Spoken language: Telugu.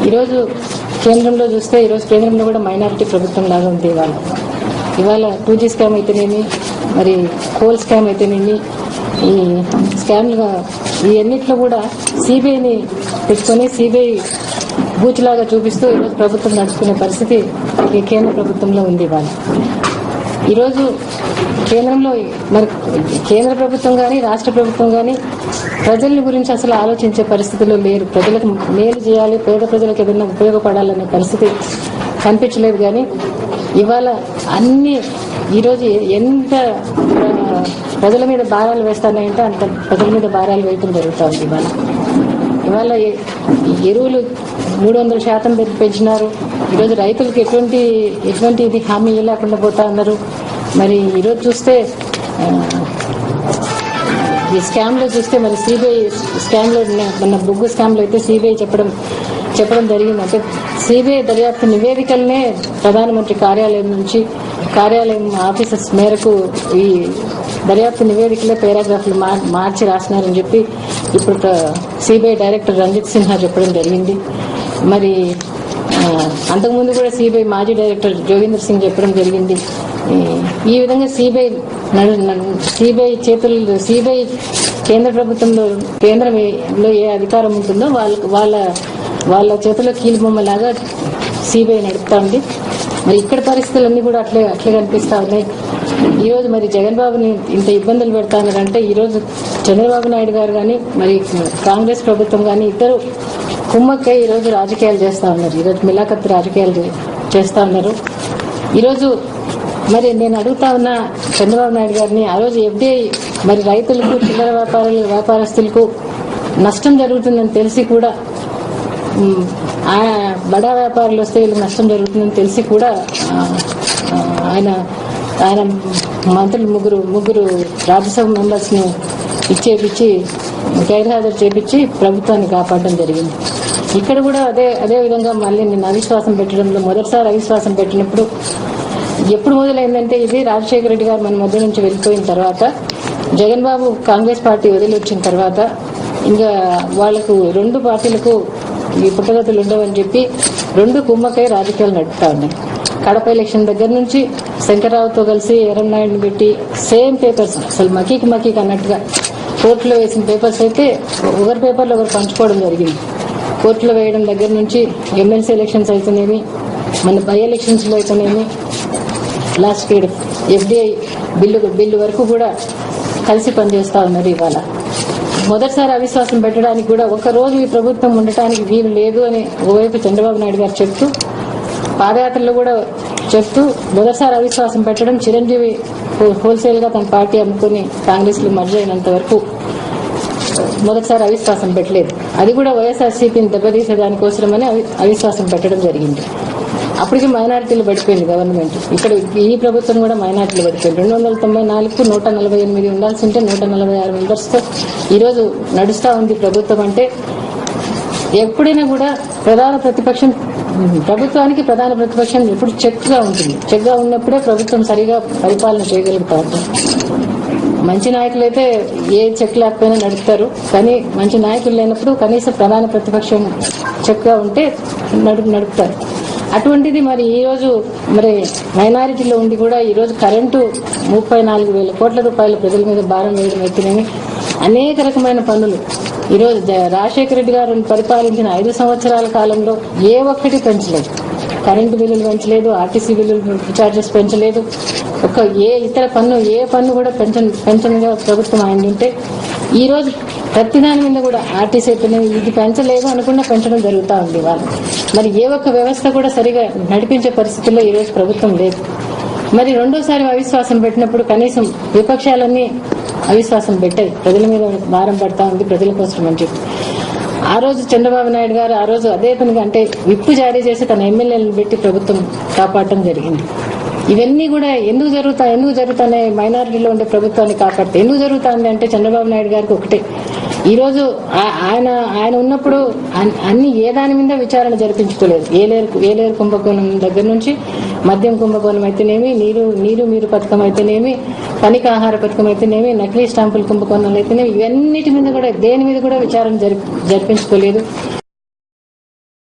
ఈరోజు కేంద్రంలో చూస్తే ఈరోజు కేంద్రంలో కూడా మైనారిటీ ప్రభుత్వం లాగా ఉంది. ఇవాళ 2G స్కామ్ అయితేనేమి, మరి కోల్ స్కామ్ అయితేనేమి, ఈ స్కామ్లుగా ఈ అన్నిట్లో కూడా సిబిఐని పెట్టుకొని సిబిఐ బూచిలాగా చూపిస్తూ ఈరోజు ప్రభుత్వం నడుచుకునే పరిస్థితి ఈ కేంద్ర ప్రభుత్వంలో ఉంది. ఈరోజు కేంద్రంలో మరి కేంద్ర ప్రభుత్వం కానీ రాష్ట్ర ప్రభుత్వం కానీ ప్రజల గురించి అసలు ఆలోచించే పరిస్థితుల్లో లేరు. ప్రజలకు మేలు చేయాలి, పేద ప్రజలకు ఏదైనా ఉపయోగపడాలనే పరిస్థితి కనిపించలేదు. కానీ ఇవాళ అన్ని ఈరోజు ఎంత ప్రజల మీద భారాలు వేస్తానంటే అంత ప్రజల మీద భారాలు వేయటం జరుగుతుంది. ఇవాళ ఎరువులు 300% పెంచినారు. ఈరోజు రైతులకు ఎటువంటి ఇది హామీ లేకుండా పోతా ఉన్నారు. మరి ఈరోజు చూస్తే ఈ స్కామ్లో చూస్తే మరి సిబిఐ స్కామ్లో మన బొగ్గు స్కామ్లో అయితే సిబిఐ చెప్పడం జరిగింది. అంటే సిబిఐ దర్యాప్తు నివేదికలనే ప్రధానమంత్రి కార్యాలయం ఆఫీసర్స్ మేరకు ఈ దర్యాప్తు నివేదికలే పారాగ్రాఫ్లు మార్చి రాసినారని చెప్పి ఇప్పుడు సిబిఐ డైరెక్టర్ రంజిత్ సిన్హా చెప్పడం జరిగింది. మరి అంతకుముందు కూడా సిబిఐ మాజీ డైరెక్టర్ జోగేంద్ర సింగ్ చెప్పడం జరిగింది. ఈ విధంగా సిబిఐ కేంద్ర ప్రభుత్వంలో కేంద్రంలో ఏ అధికారం ఉంటుందో వాళ్ళ చేతిలో కీలుబొమ్మలాగా సిబిఐ నడుపుతా ఉంది. మరి ఇక్కడ పరిస్థితులన్నీ కూడా అట్లే కనిపిస్తా ఉన్నాయి. ఈరోజు మరి జగన్ బాబుని ఇంత ఇబ్బందులు పెడతా ఉన్నారంటే ఈరోజు చంద్రబాబు నాయుడు గారు కానీ మరి కాంగ్రెస్ ప్రభుత్వం కానీ ఇద్దరు కుమ్మక్కై ఈరోజు రాజకీయాలు చేస్తా ఉన్నారు. ఈరోజు మిలాఖత్ రాజకీయాలు చేస్తా ఉన్నారు. ఈరోజు మరి నేను అడుగుతా ఉన్న చంద్రబాబు నాయుడు గారిని, ఆ రోజు ఎఫ్డీఐ మరి రైతులకు చిల్లర వ్యాపారస్తులకు నష్టం జరుగుతుందని తెలిసి కూడా బడా వ్యాపారులు వస్తే వీళ్ళకి నష్టం జరుగుతుందని తెలిసి కూడా ఆయన మంత్రులు ముగ్గురు రాజ్యసభ మెంబర్స్ ని ఇచ్చేపించి గైర్హాజరు చేపించి ప్రభుత్వాన్ని కాపాడడం జరిగింది. ఇక్కడ కూడా అదే విధంగా మళ్ళీ నేను అవిశ్వాసం పెట్టడంలో మొదటిసారి అవిశ్వాసం పెట్టినప్పుడు ఎప్పుడు మొదలైందంటే ఇది రాజశేఖర రెడ్డి గారు మన మధ్య నుంచి వెళ్ళిపోయిన తర్వాత, జగన్ బాబు కాంగ్రెస్ పార్టీ వదిలి వచ్చిన తర్వాత ఇంకా వాళ్లకు రెండు పార్టీలకు ఈ పుట్టగతులు ఉండవని చెప్పి రెండు కుమ్మకై రాజకీయాలు నడుపుతా ఉన్నాయి. కడప ఎలక్షన్ దగ్గర నుంచి శంకర్రావుతో కలిసి ఎర్రన్నాయుడిని పెట్టి సేమ్ పేపర్స్ అసలు మకీకి అన్నట్టుగా కోర్టులో వేసిన పేపర్స్ అయితే ఒకరి పేపర్లు ఒకరు పంచుకోవడం జరిగింది. కోర్టులో వేయడం దగ్గర నుంచి ఎమ్మెల్సీ ఎలక్షన్స్ అయితేనేమి, మన బై ఎలక్షన్స్ లో అయితేనేమి, లాస్ట్ ఎఫ్డీఐ బిల్లు వరకు కూడా కలిసి పనిచేస్తా ఉన్నారు. ఇవాళ మొదటిసారి అవిశ్వాసం పెట్టడానికి కూడా ఒక రోజు ఈ ప్రభుత్వం ఉండటానికి వీలు లేదు అని ఓవైపు చంద్రబాబు నాయుడు గారు చెప్తూ, పాదయాత్రలో కూడా చెప్తూ మొదటిసారి అవిశ్వాసం పెట్టడం, చిరంజీవి హోల్సేల్ గా తన పార్టీ అమ్ముకుని కాంగ్రెస్ లో మర్జ్ అయినంత వరకు మొదటిసారి అవిశ్వాసం పెట్టలేదు. అది కూడా వైఎస్ఆర్సీపీని దెబ్బతీసేదానికోసమని అవిశ్వాసం పెట్టడం జరిగింది. అప్పటికి మైనారిటీలు పడిపోయింది గవర్నమెంట్. ఇక్కడ ఈ ప్రభుత్వం కూడా మైనారిటీలు పడిపోయింది. 294కు 148 ఉండాల్సి ఉంటే 146 మెంబర్స్ తో ఈరోజు నడుస్తా ఉంది ప్రభుత్వం. అంటే ఎప్పుడైనా కూడా ప్రభుత్వానికి ప్రధాన ప్రతిపక్షం ఎప్పుడు చెక్ గా ఉంటుంది. చెక్ గా ఉన్నప్పుడే ప్రభుత్వం సరిగా పరిపాలన చేయగలుగుతా ఉంటుంది. మంచి నాయకులైతే ఏ చెక్ లేకపోయినా నడుపుతారు. కానీ మంచి నాయకులు లేనప్పుడు కనీసం ప్రధాన ప్రతిపక్షం చెక్ గా ఉంటే నడుపుతారు. అటువంటిది మరి ఈ రోజు మరి మైనారిటీలో ఉండి కూడా ఈ రోజు కరెంటు 34,000 కోట్ల రూపాయల ప్రజల మీద భారం వేయడం అయితేనేమి, అనేక రకమైన పనులు ఈరోజు రాజశేఖర రెడ్డి గారు పరిపాలించిన 5 సంవత్సరాల కాలంలో ఏ ఒక్కటి పెంచలేదు. కరెంటు బిల్లులు పెంచలేదు, ఆర్టీసీ బిల్లులు ఛార్జెస్ పెంచలేదు. ఏ ఇతర పన్ను కూడా పెంచనిగా ప్రభుత్వం ఆయన ఉంటే ఈ రోజు ప్రతి దాని మీద కూడా ఆర్టీసీ ఇది పెంచలేదు అనుకున్నా పెంచడం జరుగుతూ ఉంది. వాళ్ళు మరి ఏ ఒక్క వ్యవస్థ కూడా సరిగా నడిపించే పరిస్థితుల్లో ఈ రోజు ప్రభుత్వం లేదు. మరి రెండోసారి అవిశ్వాసం పెట్టినప్పుడు కనీసం విపక్షాలన్నీ అవిశ్వాసం పెట్టాయి. ప్రజల మీద భారం పడతా ఉంది ప్రజల కోసం అని చెప్పి ఆ రోజు చంద్రబాబు నాయుడు గారు ఆ రోజు అదే పనిగా అంటే విప్పు జారీ చేసి తన ఎమ్మెల్యేలను పెట్టి ప్రభుత్వం కాపాడటం జరిగింది. ఇవన్నీ కూడా ఎందుకు జరుగుతున్నాయి? మైనారిటీలో ఉండే ప్రభుత్వాన్ని కాపాడితే ఎందుకు జరుగుతుంది అంటే చంద్రబాబు నాయుడు గారికి ఒకటే, ఈ రోజు ఆయన ఉన్నప్పుడు అన్ని ఏ దాని మీద విచారణ జరిపించుకోలేదు. ఏలేరు కుంభకోణం దగ్గర నుంచి మద్యం కుంభకోణం అయితేనేమి, నీరు పథకం అయితేనేమి, పనికి ఆహార పథకం అయితేనేమి, నకిలీ స్టాంపుల కుంభకోణాలు అయితేనేమి, ఇవన్నిటి మీద కూడా దేని మీద కూడా విచారణ జరిపించుకోలేదు.